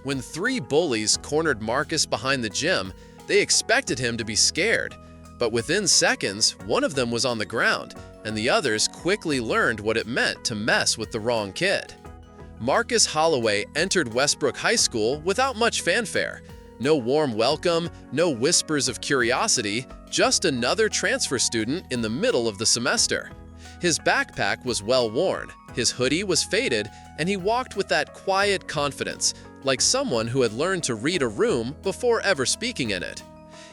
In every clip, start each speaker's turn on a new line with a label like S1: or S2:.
S1: When three bullies cornered Marcus behind the gym, they expected him to be scared. But within seconds, one of them was on the ground, and the others quickly learned what it meant to mess with the wrong kid. Marcus Holloway entered Westbrook High School without much fanfare. No warm welcome, no whispers of curiosity, just another transfer student in the middle of the semester. His backpack was well worn, his hoodie was faded, and he walked with that quiet confidence, like someone who had learned to read a room before ever speaking in it.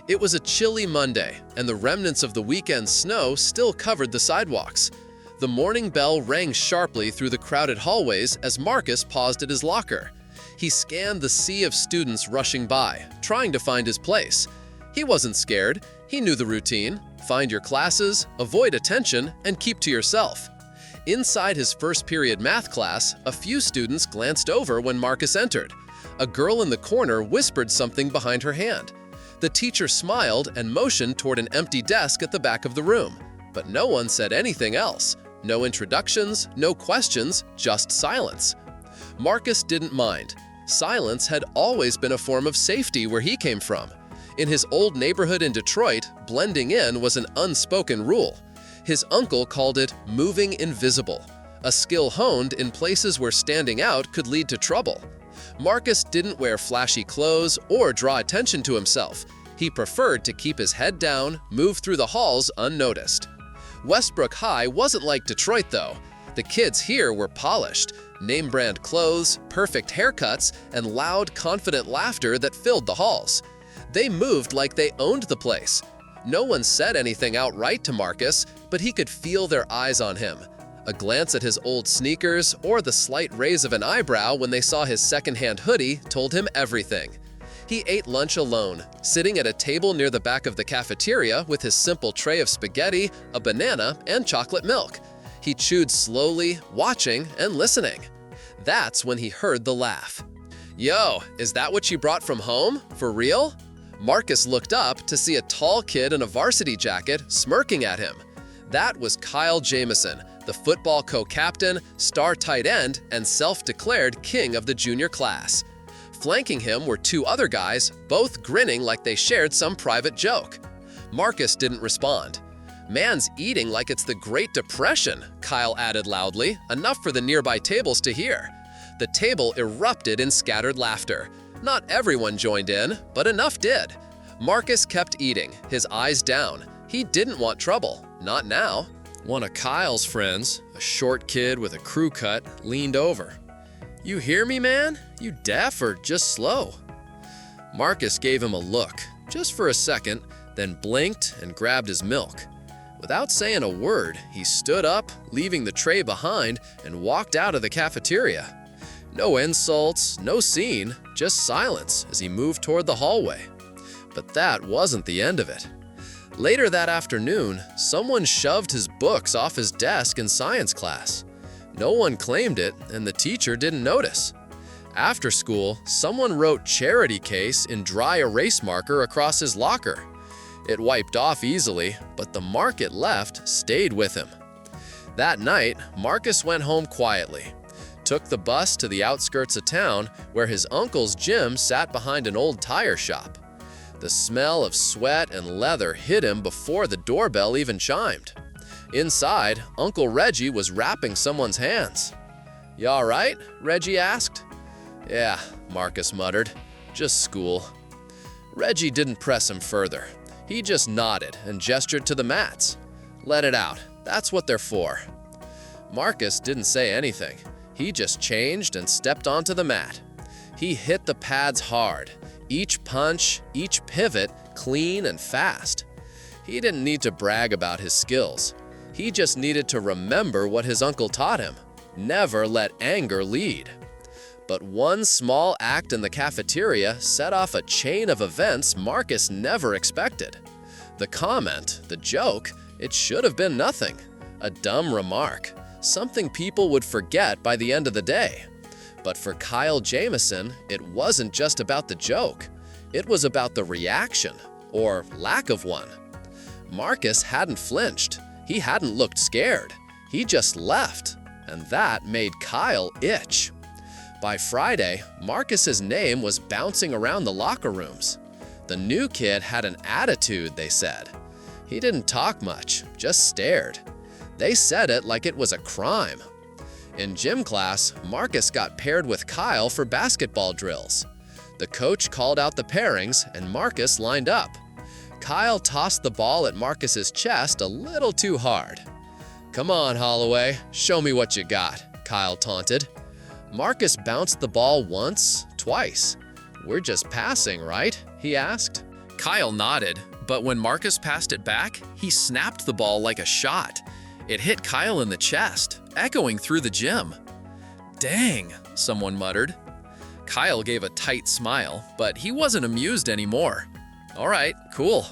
S1: It was a chilly Monday, and the remnants of the weekend's snow still covered the sidewalks. The morning bell rang sharply through the crowded hallways as Marcus paused at his locker. He scanned the sea of students rushing by, trying to find his place. He wasn't scared. He knew the routine: find your classes, avoid attention, and keep to yourself. Inside his first period math class, a few students glanced over when Marcus entered. A girl in the corner whispered something behind her hand. The teacher smiled and motioned toward an empty desk at the back of the room, but no one said anything else. No introductions, no questions, just silence. Marcus didn't mind. Silence had always been a form of safety where he came from. In his old neighborhood in Detroit, blending in was an unspoken rule. His uncle called it moving invisible, a skill honed in places where standing out could lead to trouble. Marcus didn't wear flashy clothes or draw attention to himself. He preferred to keep his head down, move through the halls unnoticed. Westbrook High wasn't like Detroit, though. The kids here were polished, name-brand clothes, perfect haircuts, and loud, confident laughter that filled the halls. They moved like they owned the place. No one said anything outright to Marcus, but he could feel their eyes on him. A glance at his old sneakers or the slight raise of an eyebrow when they saw his secondhand hoodie told him everything. He ate lunch alone, sitting at a table near the back of the cafeteria with his simple tray of spaghetti, a banana, and chocolate milk. He chewed slowly, watching and listening. That's when he heard the laugh. "Yo, is that what you brought from home? For real?" Marcus looked up to see a tall kid in a varsity jacket smirking at him. That was Kyle Jamison, the football co-captain, star tight end, and self-declared king of the junior class. Flanking him were two other guys, both grinning like they shared some private joke. Marcus didn't respond. "Man's eating like it's the Great Depression," Kyle added loudly, enough for the nearby tables to hear. The table erupted in scattered laughter. Not everyone joined in, but enough did. Marcus kept eating, his eyes down. He didn't want trouble, not now. One of Kyle's friends, a short kid with a crew cut, leaned over. "You hear me, man? You deaf or just slow?" Marcus gave him a look, just for a second, then blinked and grabbed his milk. Without saying a word, he stood up, leaving the tray behind, and walked out of the cafeteria. No insults, no scene, just silence as he moved toward the hallway. But that wasn't the end of it. Later that afternoon, someone shoved his books off his desk in science class. No one claimed it, and the teacher didn't notice. After school, someone wrote "charity case" in dry erase marker across his locker. It wiped off easily, but the mark it left stayed with him. That night, Marcus went home quietly, took the bus to the outskirts of town where his uncle's gym sat behind an old tire shop. The smell of sweat and leather hit him before the doorbell even chimed. Inside, Uncle Reggie was wrapping someone's hands. "You all right?" Reggie asked. "Yeah," Marcus muttered. "Just school." Reggie didn't press him further. He just nodded and gestured to the mats. "Let it out. That's what they're for." Marcus didn't say anything. He just changed and stepped onto the mat. He hit the pads hard, each punch, each pivot clean and fast. He didn't need to brag about his skills. He just needed to remember what his uncle taught him: never let anger lead. But one small act in the cafeteria set off a chain of events Marcus never expected. The comment, the joke, it should have been nothing. A dumb remark, something people would forget by the end of the day. But for Kyle Jamison, it wasn't just about the joke. It was about the reaction, or lack of one. Marcus hadn't flinched. He hadn't looked scared. He just left, and that made Kyle itch. By Friday, Marcus's name was bouncing around the locker rooms. The new kid had an attitude, they said. He didn't talk much, just stared. They said it like it was a crime. In gym class, Marcus got paired with Kyle for basketball drills. The coach called out the pairings and Marcus lined up. Kyle tossed the ball at Marcus's chest a little too hard. "Come on, Holloway, show me what you got," Kyle taunted. Marcus bounced the ball once, twice. "We're just passing, right?" he asked. Kyle nodded, but when Marcus passed it back, he snapped the ball like a shot. It hit Kyle in the chest, echoing through the gym. "Dang," someone muttered. Kyle gave a tight smile, but he wasn't amused anymore. "All right, cool."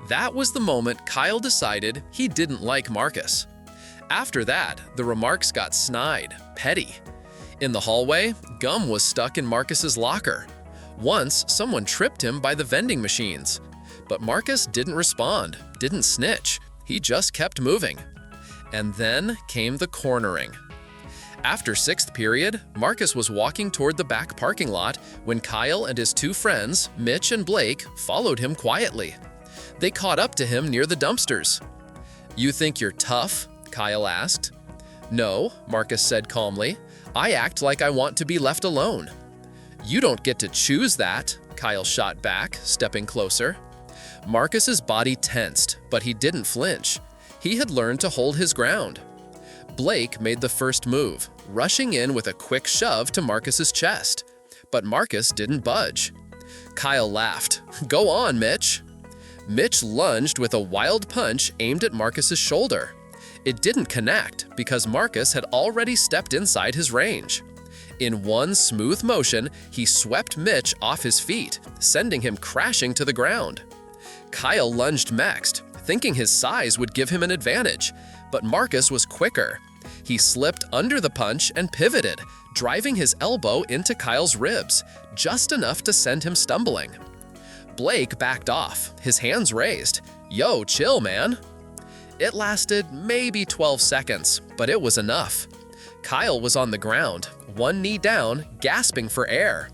S1: That was the moment Kyle decided he didn't like Marcus. After that, the remarks got snide, petty. In the hallway, gum was stuck in Marcus's locker. Once, someone tripped him by the vending machines. But Marcus didn't respond, didn't snitch. He just kept moving. And then came the cornering. After sixth period, Marcus was walking toward the back parking lot when Kyle and his two friends, Mitch and Blake, followed him quietly. They caught up to him near the dumpsters. "You think you're tough?" Kyle asked. "No," Marcus said calmly. "I act like I want to be left alone." "You don't get to choose that," Kyle shot back, stepping closer. Marcus's body tensed, but he didn't flinch. He had learned to hold his ground. Blake made the first move, rushing in with a quick shove to Marcus's chest. But Marcus didn't budge. Kyle laughed. "Go on, Mitch." Mitch lunged with a wild punch aimed at Marcus's shoulder. It didn't connect because Marcus had already stepped inside his range. In one smooth motion, he swept Mitch off his feet, sending him crashing to the ground. Kyle lunged next, thinking his size would give him an advantage, but Marcus was quicker. He slipped under the punch and pivoted, driving his elbow into Kyle's ribs, just enough to send him stumbling. Blake backed off, his hands raised. "Yo, chill, man." It lasted maybe 12 seconds, but it was enough. Kyle was on the ground, one knee down, gasping for air.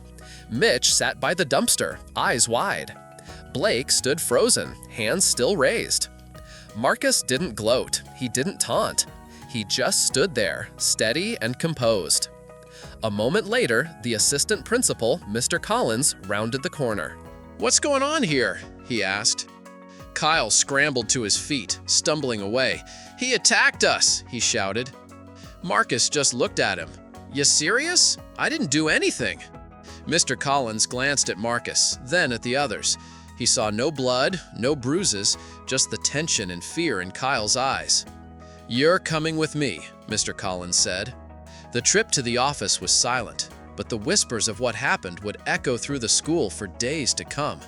S1: Mitch sat by the dumpster, eyes wide. Blake stood frozen, hands still raised. Marcus didn't gloat, he didn't taunt. He just stood there, steady and composed. A moment later, the assistant principal, Mr. Collins, rounded the corner. "What's going on here?" he asked. Kyle scrambled to his feet, stumbling away. "He attacked us!" he shouted. Marcus just looked at him. "You serious? I didn't do anything." Mr. Collins glanced at Marcus, then at the others. He saw no blood, no bruises, just the tension and fear in Kyle's eyes. "You're coming with me," Mr. Collins said. The trip to the office was silent, but the whispers of what happened would echo through the school for days to come.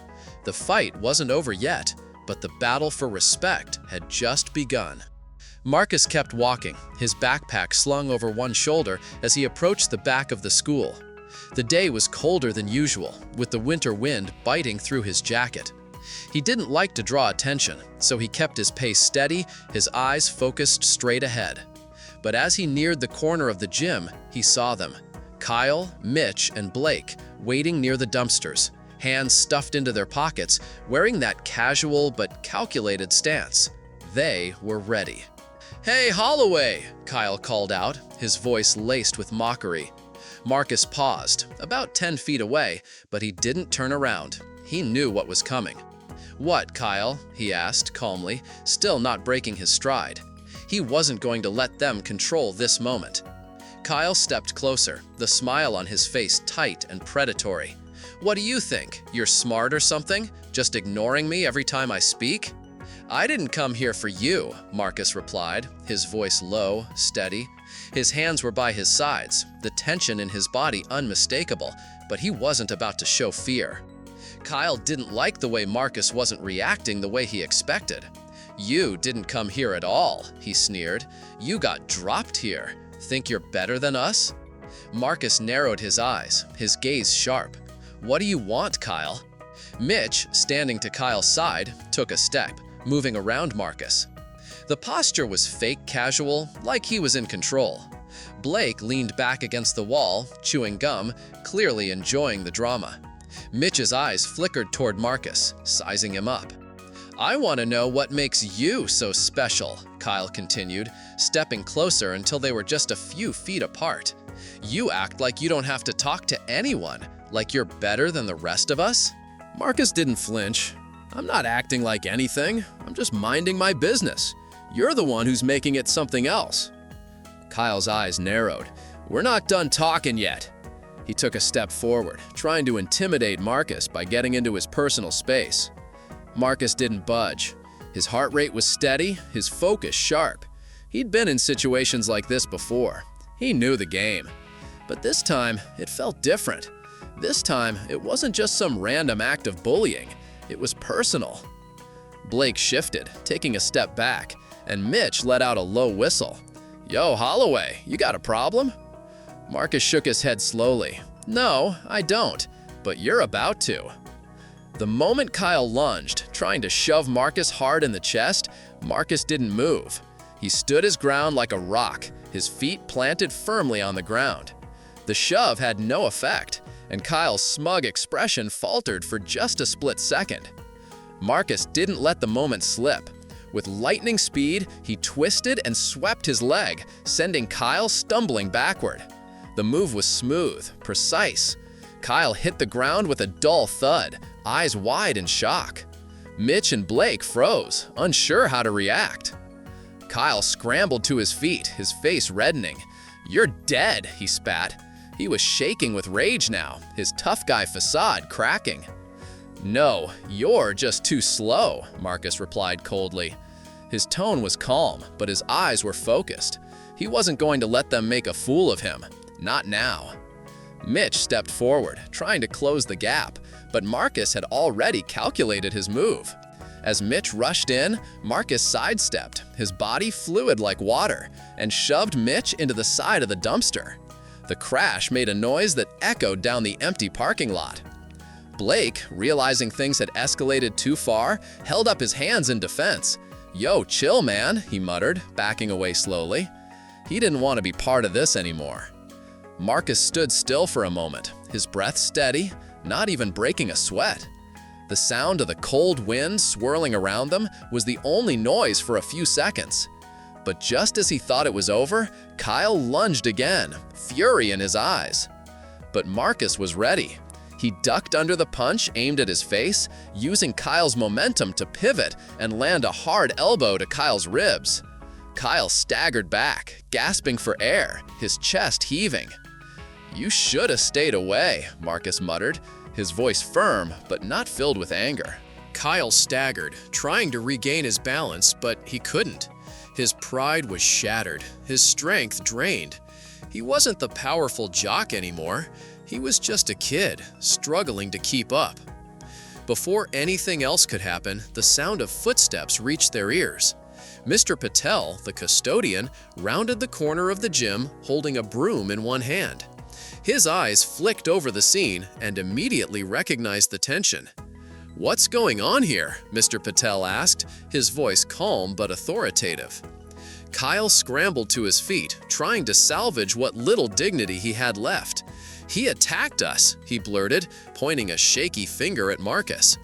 S1: The fight wasn't over yet, but the battle for respect had just begun. Marcus kept walking, his backpack slung over one shoulder as he approached the back of the school. The day was colder than usual, with the winter wind biting through his jacket. He didn't like to draw attention, so he kept his pace steady, his eyes focused straight ahead. But as he neared the corner of the gym, he saw them. Kyle, Mitch, and Blake waiting near the dumpsters, hands stuffed into their pockets, wearing that casual but calculated stance. They were ready. "Hey, Holloway!" Kyle called out, his voice laced with mockery. Marcus paused, about 10 feet away, but he didn't turn around. He knew what was coming. "What, Kyle?" he asked calmly, still not breaking his stride. He wasn't going to let them control this moment. Kyle stepped closer, the smile on his face tight and predatory. "What do you think? You're smart or something? Just ignoring me every time I speak?" "I didn't come here for you," Marcus replied, his voice low, steady. His hands were by his sides, the tension in his body unmistakable, but he wasn't about to show fear. Kyle didn't like the way Marcus wasn't reacting the way he expected. "You didn't come here at all," he sneered. "You got dropped here. Think you're better than us?" Marcus narrowed his eyes, his gaze sharp. "What do you want, Kyle?" Mitch, standing to Kyle's side, took a step, moving around Marcus. The posture was fake casual, like he was in control. Blake leaned back against the wall, chewing gum, clearly enjoying the drama. Mitch's eyes flickered toward Marcus, sizing him up. "I want to know what makes you so special," Kyle continued, stepping closer until they were just a few feet apart. "You act like you don't have to talk to anyone, like you're better than the rest of us." Marcus didn't flinch. "I'm not acting like anything. I'm just minding my business. You're the one who's making it something else." Kyle's eyes narrowed. "We're not done talking yet." He took a step forward, trying to intimidate Marcus by getting into his personal space. Marcus didn't budge. His heart rate was steady, his focus sharp. He'd been in situations like this before. He knew the game. But this time, it felt different. This time, it wasn't just some random act of bullying. It was personal. Blake shifted, taking a step back, and Mitch let out a low whistle. "Yo, Holloway, you got a problem?" Marcus shook his head slowly. "No, I don't, but you're about to." The moment Kyle lunged, trying to shove Marcus hard in the chest, Marcus didn't move. He stood his ground like a rock, his feet planted firmly on the ground. The shove had no effect, and Kyle's smug expression faltered for just a split second. Marcus didn't let the moment slip. With lightning speed, he twisted and swept his leg, sending Kyle stumbling backward. The move was smooth, precise. Kyle hit the ground with a dull thud, eyes wide in shock. Mitch and Blake froze, unsure how to react. Kyle scrambled to his feet, his face reddening. "You're dead," he spat. He was shaking with rage now, his tough guy facade cracking. "No, you're just too slow," Marcus replied coldly. His tone was calm, but his eyes were focused. He wasn't going to let them make a fool of him. Not now. Mitch stepped forward, trying to close the gap, but Marcus had already calculated his move. As Mitch rushed in, Marcus sidestepped, his body fluid like water, and shoved Mitch into the side of the dumpster. The crash made a noise that echoed down the empty parking lot. Blake, realizing things had escalated too far, held up his hands in defense. "Yo, chill, man," he muttered, backing away slowly. He didn't want to be part of this anymore. Marcus stood still for a moment, his breath steady, not even breaking a sweat. The sound of the cold wind swirling around them was the only noise for a few seconds. But just as he thought it was over, Kyle lunged again, fury in his eyes. But Marcus was ready. He ducked under the punch aimed at his face, using Kyle's momentum to pivot and land a hard elbow to Kyle's ribs. Kyle staggered back, gasping for air, his chest heaving. "You should have stayed away," Marcus muttered, his voice firm but not filled with anger. Kyle staggered, trying to regain his balance, but he couldn't. His pride was shattered, his strength drained. He wasn't the powerful jock anymore. He was just a kid, struggling to keep up. Before anything else could happen, the sound of footsteps reached their ears. Mr. Patel, the custodian, rounded the corner of the gym, holding a broom in one hand. His eyes flicked over the scene and immediately recognized the tension. "What's going on here?" Mr. Patel asked, his voice calm but authoritative. Kyle scrambled to his feet, trying to salvage what little dignity he had left. "He attacked us," he blurted, pointing a shaky finger at Marcus.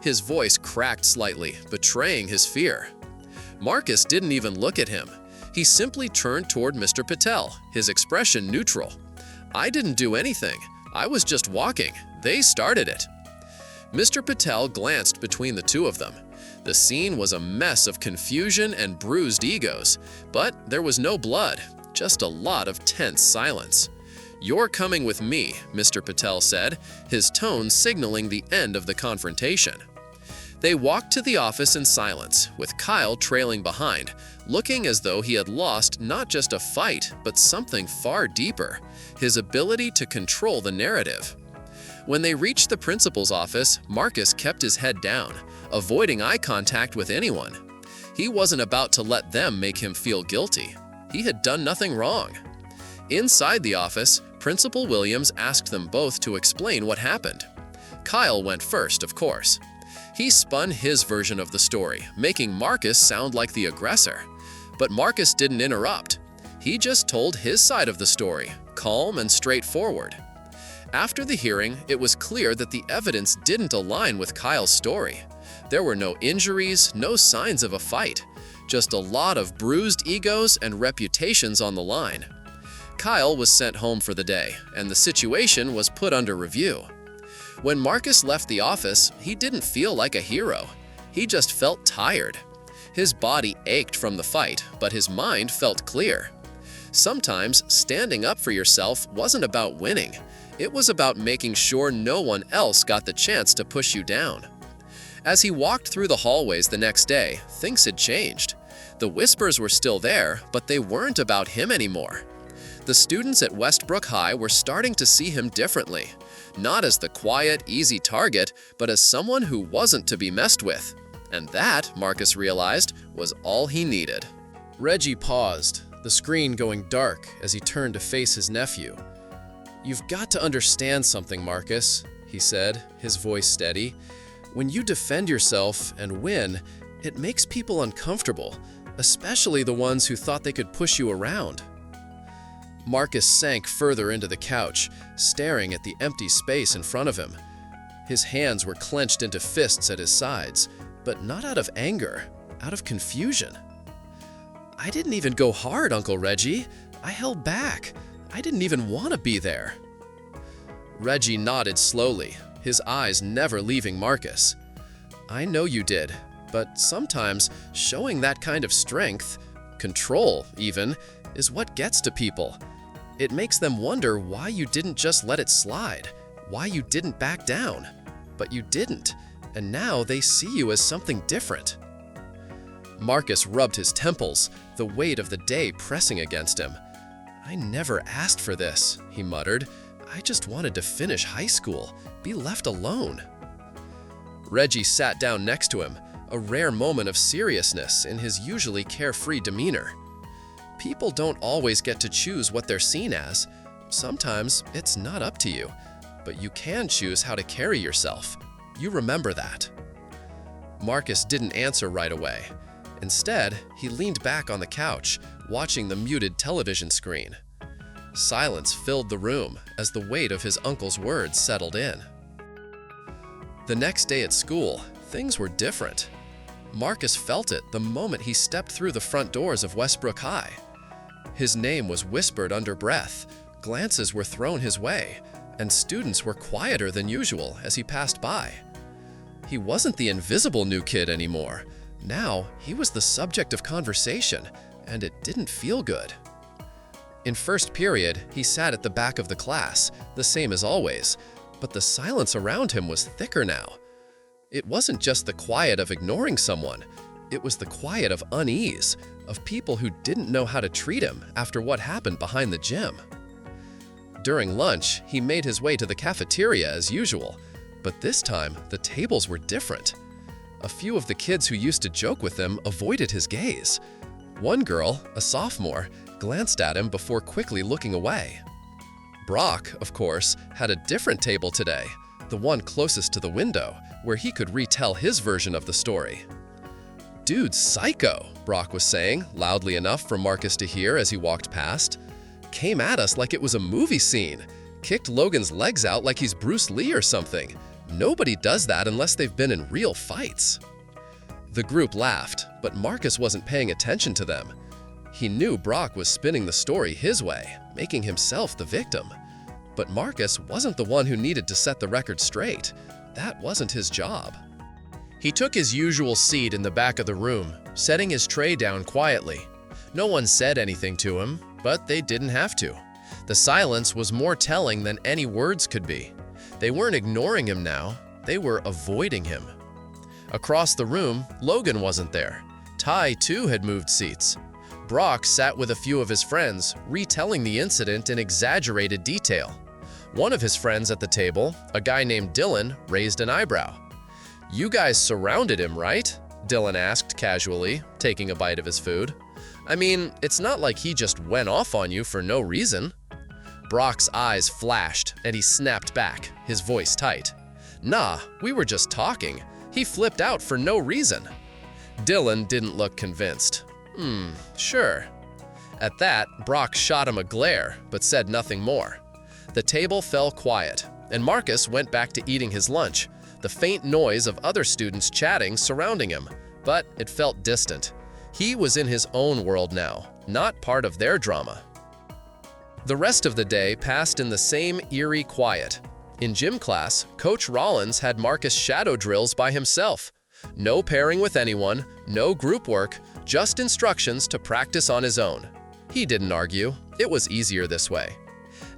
S1: His voice cracked slightly, betraying his fear. Marcus didn't even look at him. He simply turned toward Mr. Patel, his expression neutral. "I didn't do anything. I was just walking. They started it." Mr. Patel glanced between the two of them. The scene was a mess of confusion and bruised egos, but there was no blood, just a lot of tense silence. "You're coming with me," Mr. Patel said, his tone signaling the end of the confrontation. They walked to the office in silence, with Kyle trailing behind, looking as though he had lost not just a fight, but something far deeper, his ability to control the narrative. When they reached the principal's office, Marcus kept his head down, avoiding eye contact with anyone. He wasn't about to let them make him feel guilty. He had done nothing wrong. Inside the office, Principal Williams asked them both to explain what happened. Kyle went first, of course. He spun his version of the story, making Marcus sound like the aggressor. But Marcus didn't interrupt. He just told his side of the story, calm and straightforward. After the hearing, it was clear that the evidence didn't align with Kyle's story. There were no injuries, no signs of a fight, just a lot of bruised egos and reputations on the line. Kyle was sent home for the day, and the situation was put under review. When Marcus left the office, he didn't feel like a hero. He just felt tired. His body ached from the fight, but his mind felt clear. Sometimes standing up for yourself wasn't about winning. It was about making sure no one else got the chance to push you down. As he walked through the hallways the next day, things had changed. The whispers were still there, but they weren't about him anymore. The students at Westbrook High were starting to see him differently, not as the quiet, easy target, but as someone who wasn't to be messed with. And that, Marcus realized, was all he needed. Reggie paused, the screen going dark as he turned to face his nephew. "You've got to understand something, Marcus," he said, his voice steady. "When you defend yourself and win, it makes people uncomfortable, especially the ones who thought they could push you around." Marcus sank further into the couch, staring at the empty space in front of him. His hands were clenched into fists at his sides, but not out of anger, out of confusion. "I didn't even go hard, Uncle Reggie. I held back. I didn't even want to be there." Reggie nodded slowly, his eyes never leaving Marcus. "I know you did, but sometimes showing that kind of strength, control even, is what gets to people. It makes them wonder why you didn't just let it slide, why you didn't back down. But you didn't, and now they see you as something different." Marcus rubbed his temples, the weight of the day pressing against him. "I never asked for this," he muttered. "I just wanted to finish high school, be left alone." Reggie sat down next to him, a rare moment of seriousness in his usually carefree demeanor. People don't always get to choose what they're seen as. Sometimes it's not up to you, but you can choose how to carry yourself. You remember that. Marcus didn't answer right away. Instead, he leaned back on the couch, watching the muted television screen. Silence filled the room as the weight of his uncle's words settled in. The next day at school, things were different. Marcus felt it the moment he stepped through the front doors of Westbrook High. His name was whispered under breath, glances were thrown his way, and students were quieter than usual as he passed by. He wasn't the invisible new kid anymore. Now, he was the subject of conversation, and it didn't feel good. In first period, he sat at the back of the class, the same as always, but the silence around him was thicker now. It wasn't just the quiet of ignoring someone, it was the quiet of unease, of people who didn't know how to treat him after what happened behind the gym. During lunch, he made his way to the cafeteria as usual, but this time the tables were different. A few of the kids who used to joke with him avoided his gaze. One girl, a sophomore, glanced at him before quickly looking away. Brock, of course, had a different table today, the one closest to the window, where he could retell his version of the story. "Dude's psycho," Brock was saying, loudly enough for Marcus to hear as he walked past. "Came at us like it was a movie scene. Kicked Logan's legs out like he's Bruce Lee or something. Nobody does that unless they've been in real fights." The group laughed, but Marcus wasn't paying attention to them. He knew Brock was spinning the story his way, making himself the victim. But Marcus wasn't the one who needed to set the record straight. That wasn't his job. He took his usual seat in the back of the room, setting his tray down quietly. No one said anything to him, but they didn't have to. The silence was more telling than any words could be. They weren't ignoring him now, they were avoiding him. Across the room, Logan wasn't there. Ty, too, had moved seats. Brock sat with a few of his friends, retelling the incident in exaggerated detail. One of his friends at the table, a guy named Dylan, raised an eyebrow. "You guys surrounded him, right?" Dylan asked casually, taking a bite of his food. "I mean, it's not like he just went off on you for no reason." Brock's eyes flashed, and he snapped back, his voice tight. "Nah, we were just talking. He flipped out for no reason." Dylan didn't look convinced. Sure." At that, Brock shot him a glare, but said nothing more. The table fell quiet, and Marcus went back to eating his lunch, the faint noise of other students chatting surrounding him, but it felt distant. He was in his own world now, not part of their drama. The rest of the day passed in the same eerie quiet. In gym class, Coach Rollins had Marcus shadow drills by himself. No pairing with anyone, no group work, just instructions to practice on his own. He didn't argue. It was easier this way.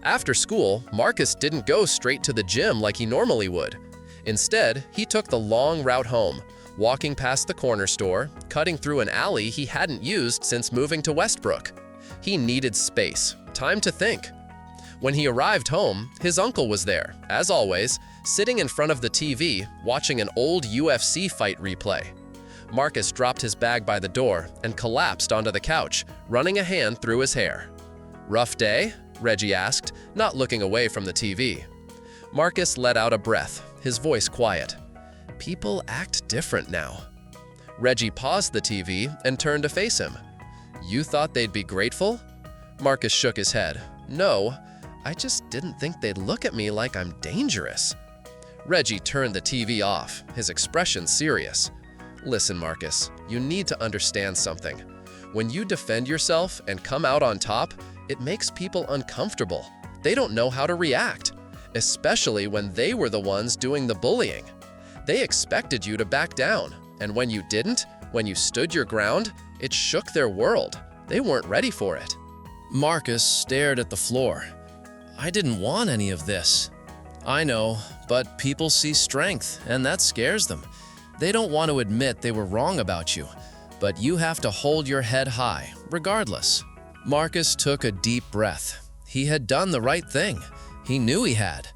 S1: After school, Marcus didn't go straight to the gym like he normally would. Instead, he took the long route home, walking past the corner store, cutting through an alley he hadn't used since moving to Westbrook. He needed space, time to think. When he arrived home, his uncle was there, as always, sitting in front of the TV, watching an old UFC fight replay. Marcus dropped his bag by the door and collapsed onto the couch, running a hand through his hair. "Rough day?" Reggie asked, not looking away from the TV. Marcus let out a breath, his voice quiet. "People act different now." Reggie paused the TV and turned to face him. "You thought they'd be grateful?" Marcus shook his head. "No, I just didn't think they'd look at me like I'm dangerous." Reggie turned the TV off, his expression serious. "Listen, Marcus, you need to understand something. When you defend yourself and come out on top, it makes people uncomfortable. They don't know how to react, especially when they were the ones doing the bullying. They expected you to back down, and when you didn't, when you stood your ground, it shook their world. They weren't ready for it." Marcus stared at the floor. "I didn't want any of this." "I know, but people see strength, and that scares them. They don't want to admit they were wrong about you, but you have to hold your head high, regardless." Marcus took a deep breath. He had done the right thing. He knew he had.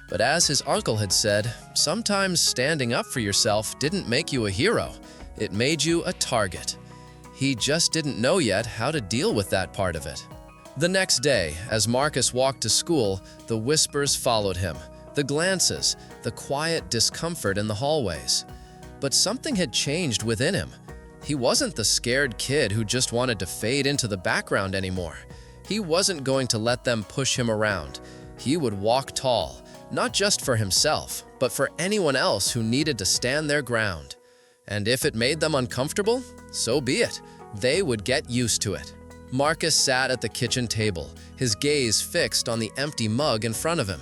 S1: But as his uncle had said, sometimes standing up for yourself didn't make you a hero. It made you a target. He just didn't know yet how to deal with that part of it. The next day, as Marcus walked to school, the whispers followed him, the glances, the quiet discomfort in the hallways. But something had changed within him. He wasn't the scared kid who just wanted to fade into the background anymore. He wasn't going to let them push him around. He would walk tall, not just for himself, but for anyone else who needed to stand their ground. And if it made them uncomfortable, so be it. They would get used to it. Marcus sat at the kitchen table, his gaze fixed on the empty mug in front of him.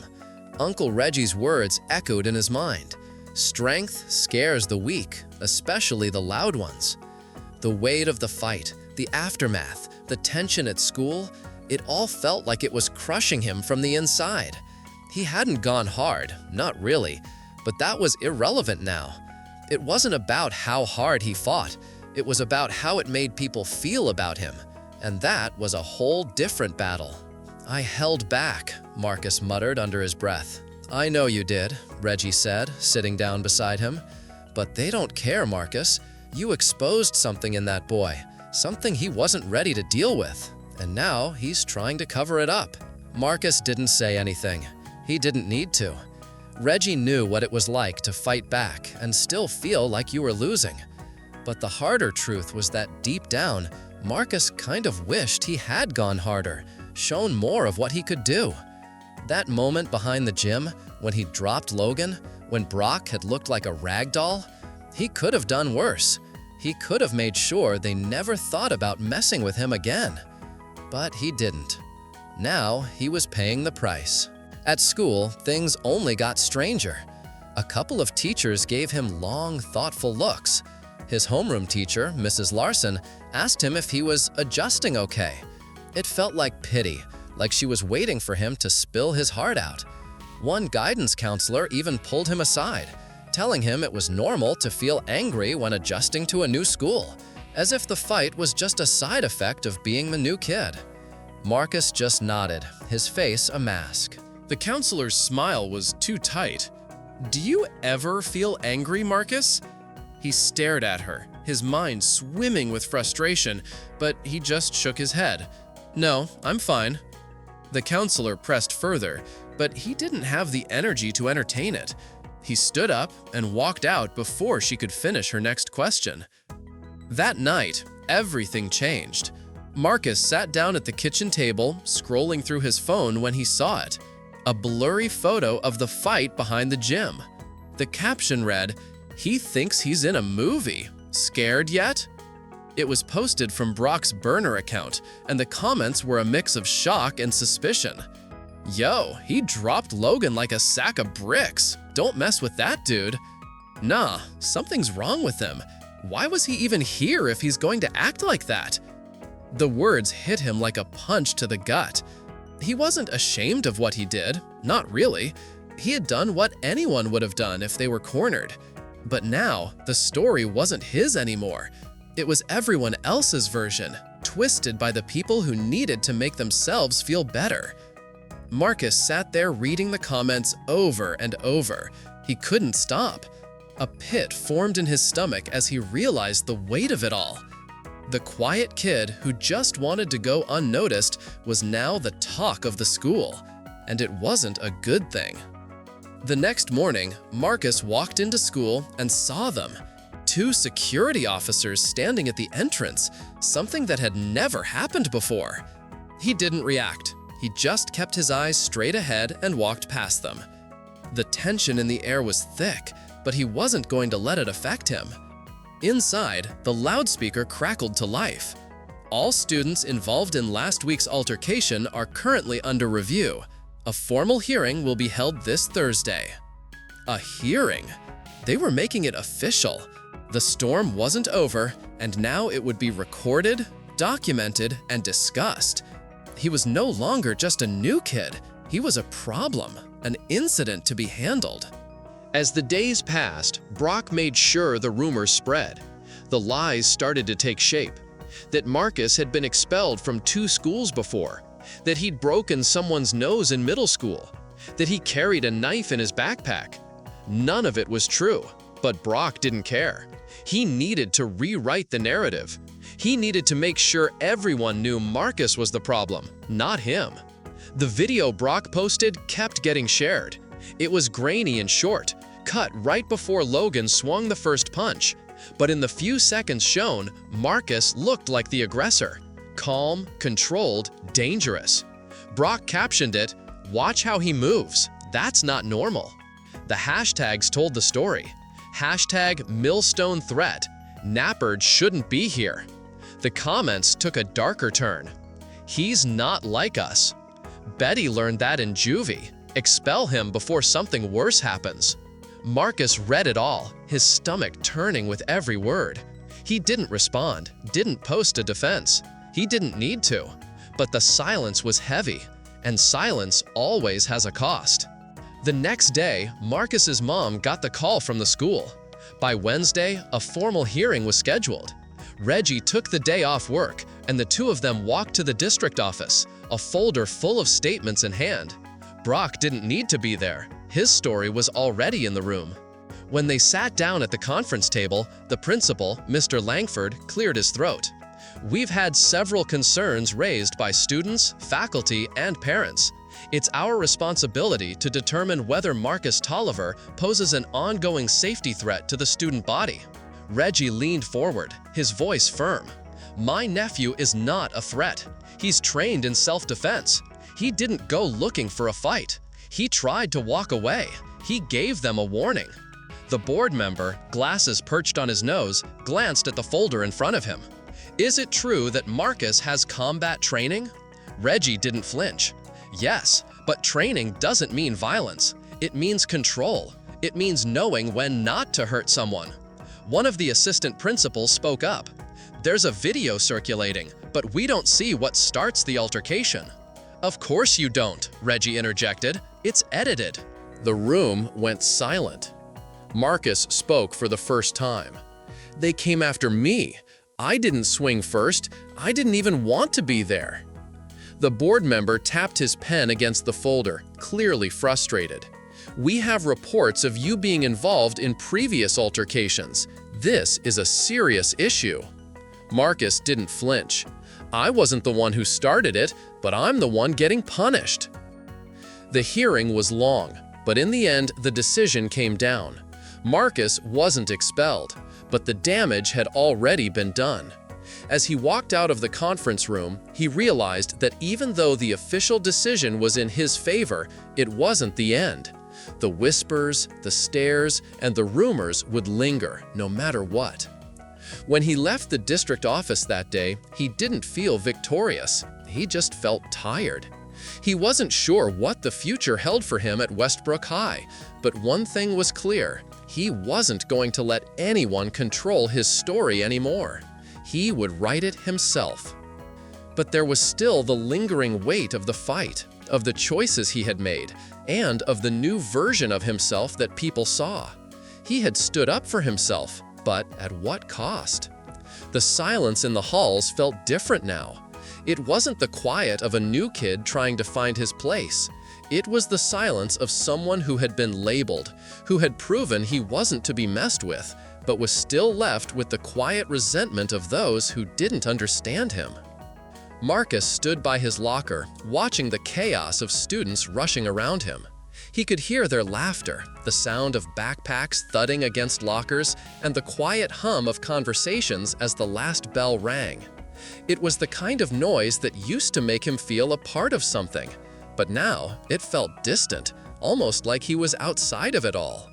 S1: Uncle Reggie's words echoed in his mind. Strength scares the weak, especially the loud ones. The weight of the fight, the aftermath, the tension at school, it all felt like it was crushing him from the inside. He hadn't gone hard, not really, but that was irrelevant now. It wasn't about how hard he fought. It was about how it made people feel about him, and that was a whole different battle. "I held back," Marcus muttered under his breath. "I know you did," Reggie said, sitting down beside him. "But they don't care, Marcus. You exposed something in that boy, something he wasn't ready to deal with, and now he's trying to cover it up." Marcus didn't say anything. He didn't need to. Reggie knew what it was like to fight back and still feel like you were losing. But the harder truth was that deep down, Marcus kind of wished he had gone harder, shown more of what he could do. That moment behind the gym, when he dropped Logan, when Brock had looked like a rag doll, he could have done worse. He could have made sure they never thought about messing with him again. But he didn't. Now he was paying the price. At school, things only got stranger. A couple of teachers gave him long, thoughtful looks. His homeroom teacher, Mrs. Larson, asked him if he was adjusting okay. It felt like pity, like she was waiting for him to spill his heart out. One guidance counselor even pulled him aside, telling him it was normal to feel angry when adjusting to a new school, as if the fight was just a side effect of being the new kid. Marcus just nodded, his face a mask. The counselor's smile was too tight. "Do you ever feel angry, Marcus?" He stared at her, his mind swimming with frustration, but he just shook his head. "No, I'm fine." The counselor pressed further, but he didn't have the energy to entertain it. He stood up and walked out before she could finish her next question. That night, everything changed. Marcus sat down at the kitchen table, scrolling through his phone when he saw it. A blurry photo of the fight behind the gym. The caption read, "He thinks he's in a movie. Scared yet?" It was posted from Brock's burner account, and the comments were a mix of shock and suspicion. "Yo, he dropped Logan like a sack of bricks. Don't mess with that dude." "Nah, something's wrong with him. Why was he even here if he's going to act like that?" The words hit him like a punch to the gut. He wasn't ashamed of what he did, not really. He had done what anyone would have done if they were cornered. But now, the story wasn't his anymore. It was everyone else's version, twisted by the people who needed to make themselves feel better. Marcus sat there reading the comments over and over. He couldn't stop. A pit formed in his stomach as he realized the weight of it all. The quiet kid who just wanted to go unnoticed was now the talk of the school, and it wasn't a good thing. The next morning, Marcus walked into school and saw them. 2 security officers standing at the entrance, something that had never happened before. He didn't react. He just kept his eyes straight ahead and walked past them. The tension in the air was thick, but he wasn't going to let it affect him. Inside, the loudspeaker crackled to life. "All students involved in last week's altercation are currently under review. A formal hearing will be held this Thursday." A hearing? They were making it official. The storm wasn't over, and now it would be recorded, documented, and discussed. He was no longer just a new kid. He was a problem, an incident to be handled. As the days passed, Brock made sure the rumors spread. The lies started to take shape. That Marcus had been expelled from 2 schools before. That he'd broken someone's nose in middle school. That he carried a knife in his backpack. None of it was true, but Brock didn't care. He needed to rewrite the narrative. He needed to make sure everyone knew Marcus was the problem, not him. The video Brock posted kept getting shared. It was grainy and short, cut right before Logan swung the first punch. But in the few seconds shown, Marcus looked like the aggressor. Calm, controlled, dangerous. Brock captioned it, "Watch how he moves. That's not normal." The hashtags told the story. Hashtag Millstone Threat. Nappard shouldn't be here. The comments took a darker turn. He's not like us. Betty learned that in juvie. Expel him before something worse happens. Marcus read it all, his stomach turning with every word. He didn't respond, didn't post a defense. He didn't need to. But the silence was heavy, and silence always has a cost. The next day, Marcus's mom got the call from the school. By Wednesday, a formal hearing was scheduled. Reggie took the day off work, and the 2 of them walked to the district office, a folder full of statements in hand. Brock didn't need to be there. His story was already in the room. When they sat down at the conference table, the principal, Mr. Langford, cleared his throat. "We've had several concerns raised by students, faculty, and parents. It's our responsibility to determine whether Marcus Tolliver poses an ongoing safety threat to the student body." Reggie leaned forward, his voice firm. "My nephew is not a threat. He's trained in self-defense. He didn't go looking for a fight. He tried to walk away. He gave them a warning." The board member, glasses perched on his nose, glanced at the folder in front of him. "Is it true that Marcus has combat training?" Reggie didn't flinch. "Yes, but training doesn't mean violence. It means control. It means knowing when not to hurt someone." One of the assistant principals spoke up. "There's a video circulating, but we don't see what starts the altercation." "Of course you don't," Reggie interjected. "It's edited." The room went silent. Marcus spoke for the first time. "They came after me. I didn't swing first. I didn't even want to be there." The board member tapped his pen against the folder, clearly frustrated. "We have reports of you being involved in previous altercations. This is a serious issue." Marcus didn't flinch. "I wasn't the one who started it, but I'm the one getting punished." The hearing was long, but in the end, the decision came down. Marcus wasn't expelled, but the damage had already been done. As he walked out of the conference room, he realized that even though the official decision was in his favor, it wasn't the end. The whispers, the stares, and the rumors would linger no matter what. When he left the district office that day, he didn't feel victorious. He just felt tired. He wasn't sure what the future held for him at Westbrook High, but one thing was clear: he wasn't going to let anyone control his story anymore. He would write it himself. But there was still the lingering weight of the fight, of the choices he had made, and of the new version of himself that people saw. He had stood up for himself, but at what cost? The silence in the halls felt different now. It wasn't the quiet of a new kid trying to find his place. It was the silence of someone who had been labeled, who had proven he wasn't to be messed with, but was still left with the quiet resentment of those who didn't understand him. Marcus stood by his locker, watching the chaos of students rushing around him. He could hear their laughter, the sound of backpacks thudding against lockers, and the quiet hum of conversations as the last bell rang. It was the kind of noise that used to make him feel a part of something, but now it felt distant, almost like he was outside of it all.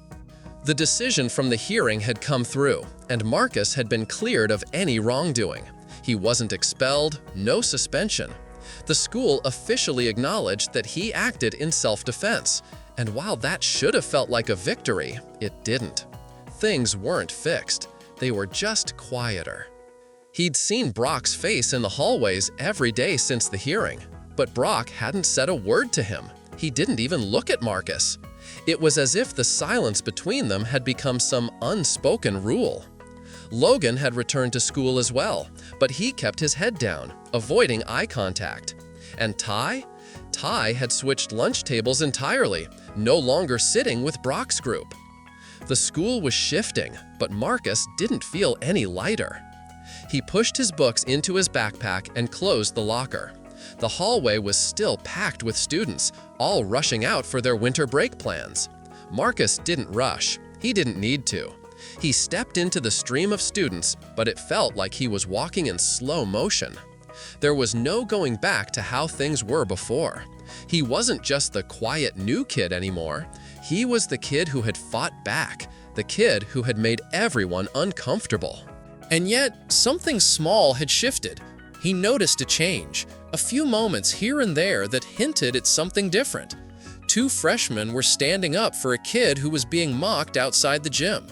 S1: The decision from the hearing had come through, and Marcus had been cleared of any wrongdoing. He wasn't expelled, no suspension. The school officially acknowledged that he acted in self-defense, and while that should have felt like a victory, it didn't. Things weren't fixed. They were just quieter. He'd seen Brock's face in the hallways every day since the hearing, but Brock hadn't said a word to him. He didn't even look at Marcus. It was as if the silence between them had become some unspoken rule. Logan had returned to school as well, but he kept his head down, avoiding eye contact. And Ty? Ty had switched lunch tables entirely, no longer sitting with Brock's group. The school was shifting, but Marcus didn't feel any lighter. He pushed his books into his backpack and closed the locker. The hallway was still packed with students, all rushing out for their winter break plans. Marcus didn't rush. He didn't need to. He stepped into the stream of students, but it felt like he was walking in slow motion. There was no going back to how things were before. He wasn't just the quiet new kid anymore. He was the kid who had fought back, the kid who had made everyone uncomfortable. And yet, something small had shifted. He noticed a change, a few moments here and there that hinted at something different. 2 freshmen were standing up for a kid who was being mocked outside the gym.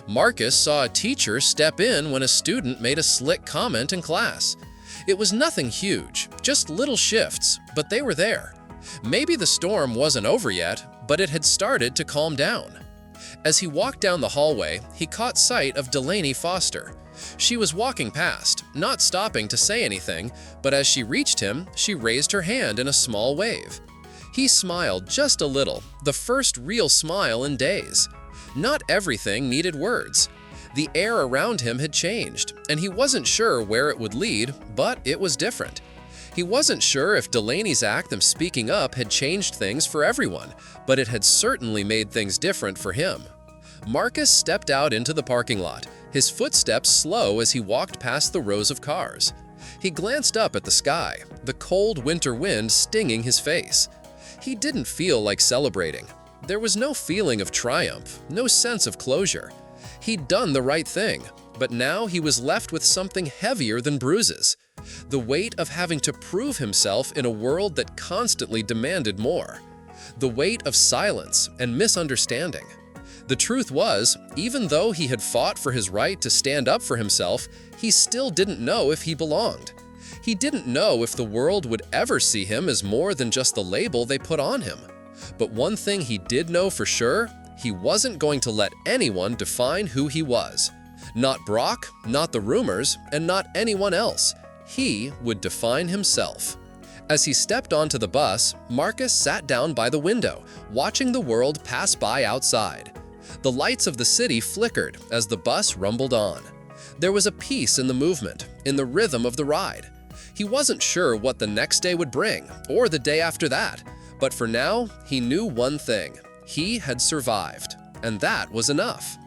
S1: Marcus saw a teacher step in when a student made a slick comment in class. It was nothing huge, just little shifts, but they were there. Maybe the storm wasn't over yet, but it had started to calm down. As he walked down the hallway, he caught sight of Delaney Foster. She was walking past, not stopping to say anything, but as she reached him, she raised her hand in a small wave. He smiled just a little, the first real smile in days. Not everything needed words. The air around him had changed, and he wasn't sure where it would lead, but it was different. He wasn't sure if Delaney's act of speaking up had changed things for everyone, but it had certainly made things different for him. Marcus stepped out into the parking lot, his footsteps slow as he walked past the rows of cars. He glanced up at the sky, the cold winter wind stinging his face. He didn't feel like celebrating. There was no feeling of triumph, no sense of closure. He'd done the right thing, but now he was left with something heavier than bruises. The weight of having to prove himself in a world that constantly demanded more. The weight of silence and misunderstanding. The truth was, even though he had fought for his right to stand up for himself, he still didn't know if he belonged. He didn't know if the world would ever see him as more than just the label they put on him. But one thing he did know for sure, he wasn't going to let anyone define who he was. Not Brock, not the rumors, and not anyone else. He would define himself. As he stepped onto the bus, Marcus sat down by the window, watching the world pass by outside. The lights of the city flickered as the bus rumbled on. There was a peace in the movement, in the rhythm of the ride. He wasn't sure what the next day would bring, or the day after that, but for now, he knew one thing. He had survived, and that was enough.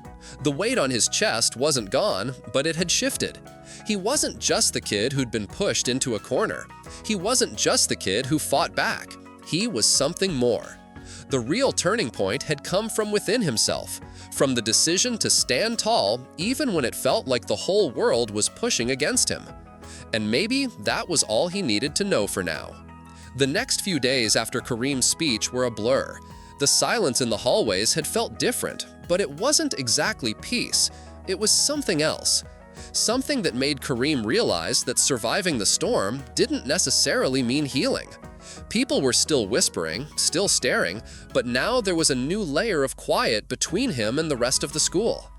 S1: The weight on his chest wasn't gone, but it had shifted.
S2: He wasn't just the kid who'd been pushed into a corner. He wasn't just the kid who fought back. He was something more. The real turning point had come from within himself, from the decision to stand tall even when it felt like the whole world was pushing against him. And maybe that was all he needed to know for now. The next few days after Kareem's speech were a blur. The silence in the hallways had felt different, but it wasn't exactly peace. It was something else. Something that made Kareem realize that surviving the storm didn't necessarily mean healing. People were still whispering, still staring, but now there was a new layer of quiet between him and the rest of the school.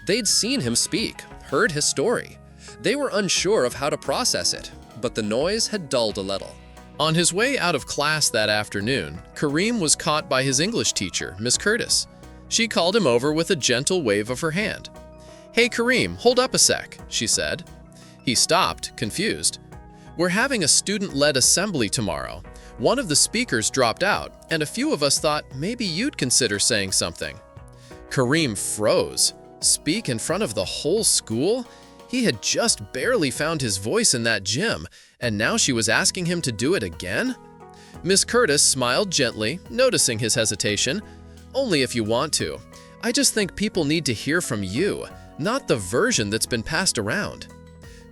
S2: They'd seen him speak, heard his story. They were unsure of how to process it, but the noise had dulled a little.
S1: On his way out of class that afternoon, Kareem was caught by his English teacher, Miss Curtis. She called him over with a gentle wave of her hand. "Hey Kareem, hold up a sec," she said. He stopped, confused. "We're having a student-led assembly tomorrow. One of the speakers dropped out, and a few of us thought maybe you'd consider saying something." Kareem froze. Speak in front of the whole school? He had just barely found his voice in that gym, and now she was asking him to do it again? Miss Curtis smiled gently, noticing his hesitation. "Only if you want to. I just think people need to hear from you, not the version that's been passed around."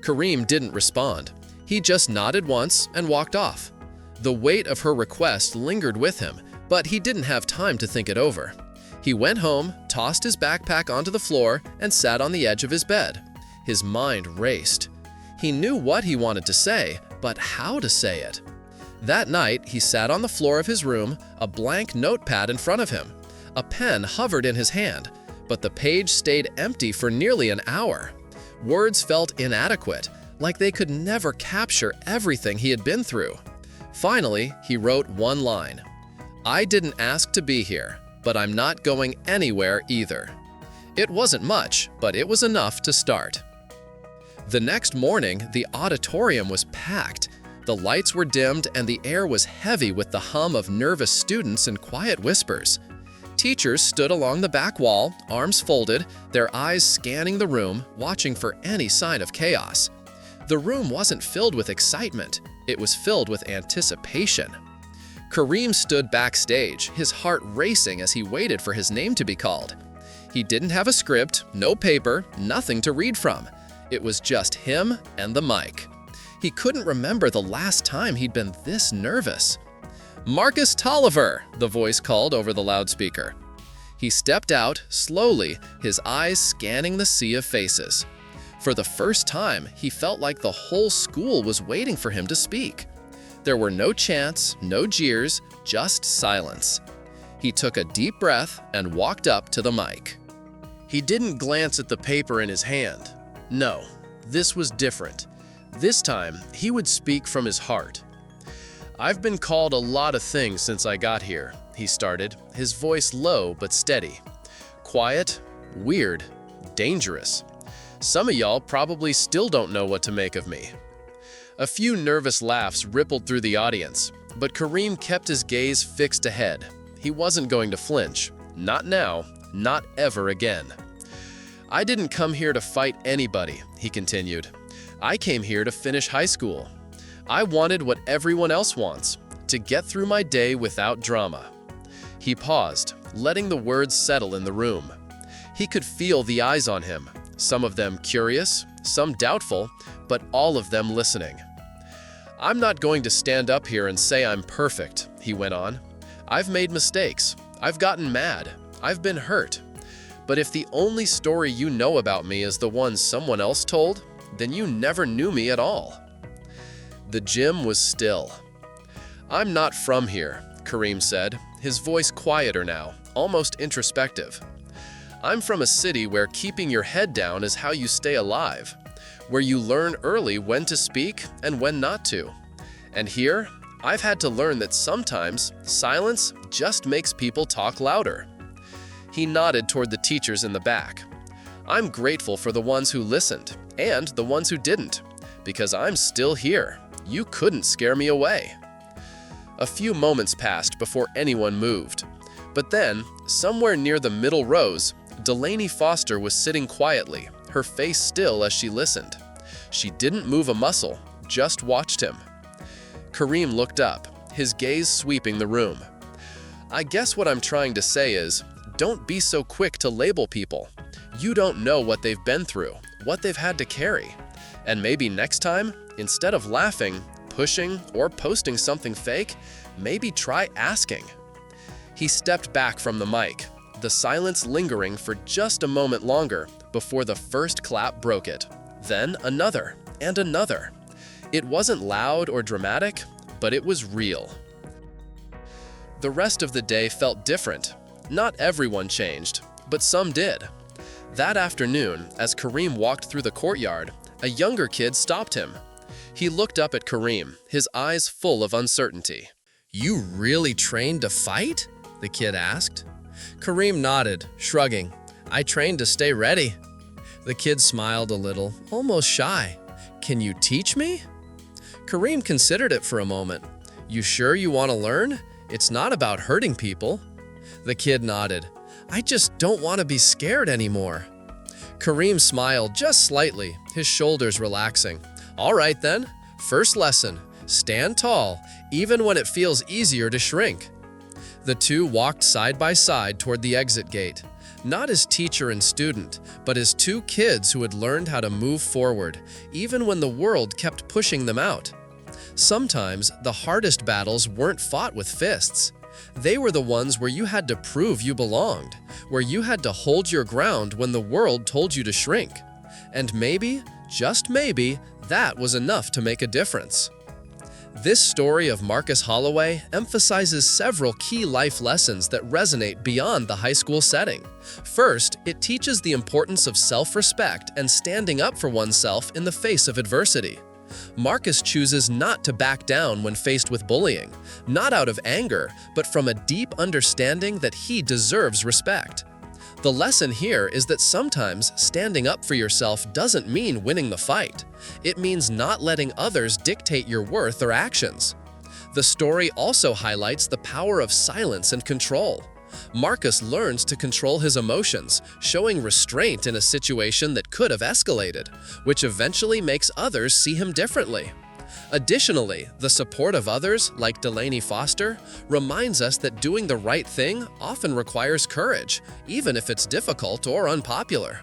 S1: Kareem didn't respond. He just nodded once and walked off. The weight of her request lingered with him, but he didn't have time to think it over. He went home, tossed his backpack onto the floor, and sat on the edge of his bed. His mind raced. He knew what he wanted to say, but how to say it? That night, he sat on the floor of his room, a blank notepad in front of him. A pen hovered in his hand, but the page stayed empty for nearly an hour. Words felt inadequate, like they could never capture everything he had been through. Finally, he wrote one line. "I didn't ask to be here, but I'm not going anywhere either." It wasn't much, but it was enough to start. The next morning, the auditorium was packed. The lights were dimmed and the air was heavy with the hum of nervous students and quiet whispers. Teachers stood along the back wall, arms folded, their eyes scanning the room, watching for any sign of chaos. The room wasn't filled with excitement. It was filled with anticipation. Kareem stood backstage, his heart racing as he waited for his name to be called. He didn't have a script, no paper, nothing to read from. It was just him and the mic. He couldn't remember the last time he'd been this nervous. "Marcus Holloway," the voice called over the loudspeaker. He stepped out, slowly, his eyes scanning the sea of faces. For the first time, he felt like the whole school was waiting for him to speak. There were no chants, no jeers, just silence. He took a deep breath and walked up to the mic. He didn't glance at the paper in his hand. No, this was different. This time, he would speak from his heart. "I've been called a lot of things since I got here," he started, his voice low but steady. "Quiet, weird, dangerous. Some of y'all probably still don't know what to make of me." A few nervous laughs rippled through the audience, but Kareem kept his gaze fixed ahead. He wasn't going to flinch. Not now, not ever again. "I didn't come here to fight anybody," he continued. "I came here to finish high school. I wanted what everyone else wants, to get through my day without drama." He paused, letting the words settle in the room. He could feel the eyes on him, some of them curious, some doubtful, but all of them listening. "I'm not going to stand up here and say I'm perfect," he went on. "I've made mistakes. I've gotten mad. I've been hurt. But if the only story you know about me is the one someone else told, then you never knew me at all." The gym was still. "I'm not from here," Kareem said, his voice quieter now, almost introspective. "I'm from a city where keeping your head down is how you stay alive, where you learn early when to speak and when not to. And here, I've had to learn that sometimes silence just makes people talk louder." He nodded toward the teachers in the back. "I'm grateful for the ones who listened and the ones who didn't, because I'm still here. You couldn't scare me away." A few moments passed before anyone moved. But then, somewhere near the middle rows, Delaney Foster was sitting quietly, her face still as she listened. She didn't move a muscle, just watched him. Kareem looked up, his gaze sweeping the room. I guess what I'm trying to say is, don't be so quick to label people. You don't know what they've been through, what they've had to carry. And maybe next time, instead of laughing, pushing, or posting something fake, maybe try asking. He stepped back from the mic, the silence lingering for just a moment longer before the first clap broke it. Then another, and another. It wasn't loud or dramatic, but it was real. The rest of the day felt different. Not everyone changed, but some did. That afternoon, as Kareem walked through the courtyard, a younger kid stopped him. He looked up at Kareem, his eyes full of uncertainty.
S2: "You really trained to fight?" the kid asked. Kareem nodded, shrugging. "I trained to stay ready." The kid smiled a little, almost shy. "Can you teach me?" Kareem considered it for a moment. "You sure you want to learn? It's not about hurting people." The kid nodded. "I just don't want to be scared anymore." Kareem smiled just slightly, his shoulders relaxing. "All right then, first lesson, stand tall, even when it feels easier to shrink." The two walked side by side toward the exit gate, not as teacher and student, but as two kids who had learned how to move forward, even when the world kept pushing them out. Sometimes the hardest battles weren't fought with fists. They were the ones where you had to prove you belonged, where you had to hold your ground when the world told you to shrink. And maybe, just maybe, that was enough to make a difference. This story of Marcus Holloway emphasizes several key life lessons that resonate beyond the high school setting. First, it teaches the importance of self-respect and standing up for oneself in the face of adversity. Marcus chooses not to back down when faced with bullying, not out of anger, but from a deep understanding that he deserves respect. The lesson here is that sometimes standing up for yourself doesn't mean winning the fight. It means not letting others dictate your worth or actions. The story also highlights the power of silence and control. Marcus learns to control his emotions, showing restraint in a situation that could have escalated, which eventually makes others see him differently. Additionally, the support of others, like Delaney Foster, reminds us that doing the right thing often requires courage, even if it's difficult or unpopular.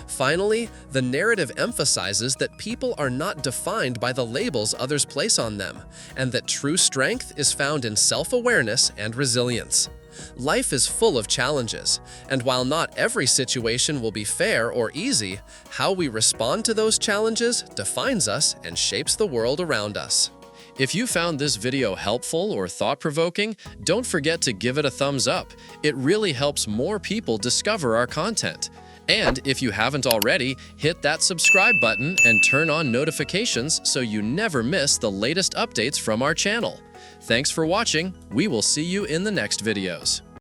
S2: Finally, the narrative emphasizes that people are not defined by the labels others place on them, and that true strength is found in self-awareness and resilience. Life is full of challenges, and while not every situation will be fair or easy, how we respond to those challenges defines us and shapes the world around us.
S1: If you found this video helpful or thought-provoking, don't forget to give it a thumbs up. It really helps more people discover our content. And if you haven't already, hit that subscribe button and turn on notifications so you never miss the latest updates from our channel. Thanks for watching. We will see you in the next videos.